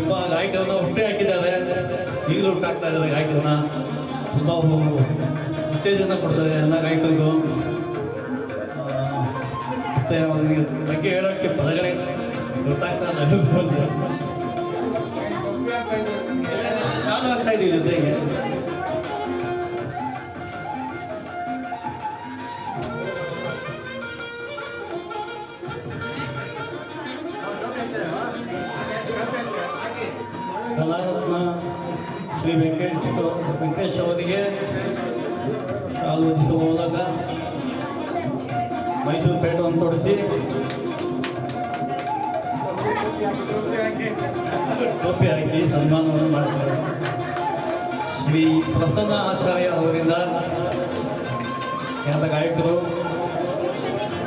ತುಂಬ ಗಾಯಕರನ್ನ ಹುಟ್ಟಿ ಹಾಕಿದ್ದಾರೆ, ಈಗಲೂ ಹುಟ್ಟಾಕ್ತಾ ಇದ್ದಾರೆ ಗಾಯಕರನ್ನ. ತುಂಬ ಉತ್ತೇಜನ ಕೊಡ್ತಾರೆ ಎಲ್ಲ ಗಾಯಕರಿಗೂ. ಮತ್ತು ಅವನಿಗೆ ಬಗ್ಗೆ ಹೇಳೋಕ್ಕೆ ಪದಗಳೇ ಗೊತ್ತಾಗ್ತಾ ಹೇಳ್ಬೋದು. ಶಾಲು ಆಗ್ತಾ ಇದ್ದೀವಿ ಜೊತೆಗೆ. ಕಲಾರತ್ನ ಶ್ರೀ ವೆಂಕಟೇಶ್ ಅವರಿಗೆ ಶಾಲು ಹೊದಿಸುವ ಮೂಲಕ ಮೈಸೂರು ಪೇಟವನ್ನು ತೊಡಿಸಿ ಟೋಪಿ ಹಾಕಿ ಸನ್ಮಾನವನ್ನು ಮಾಡ್ತಾರೆ. ಶ್ರೀ ಪ್ರಸನ್ನ ಆಚಾರ್ಯ ಅವರಿಂದ ಖ್ಯಾತ ಗಾಯಕರು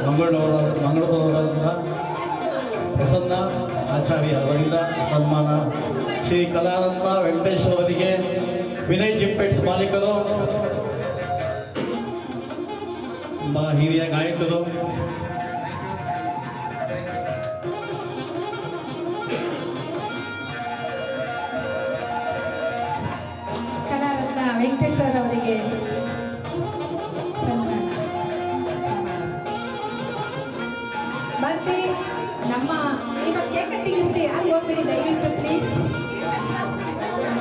ಮಂಗಳೂರವರಾದ ಪ್ರಸನ್ನ ಆಚಾರ್ಯ ಅವರಿಂದ ಸನ್ಮಾನ. ಶ್ರೀ ಕಲಾರತ್ನ ವೆಂಕಟೇಶ್ ಅವರಿಗೆ ವಿನಯ್ ಜಿಂಪೆಟ್ಸ್ ಮಾಲೀಕರು, ತುಂಬ ಹಿರಿಯ ಗಾಯಕರು. ಕಲಾರತ್ನ ವೆಂಕಟೇಶ್ ಸರ್ ಅವರಿಗೆ ಸನ್ಮಾನ. ಮತ್ತೆ ನಮ್ಮ ಇವಾಗ ಕೇಕ್ ಕಟ್ಟಿಂಗ್ ಇರುತ್ತೆ, ಯಾರು ಹೋಗ್ಬಿಡಿ ದಯವಿಟ್ಟು ಪ್ಲೀಸ್.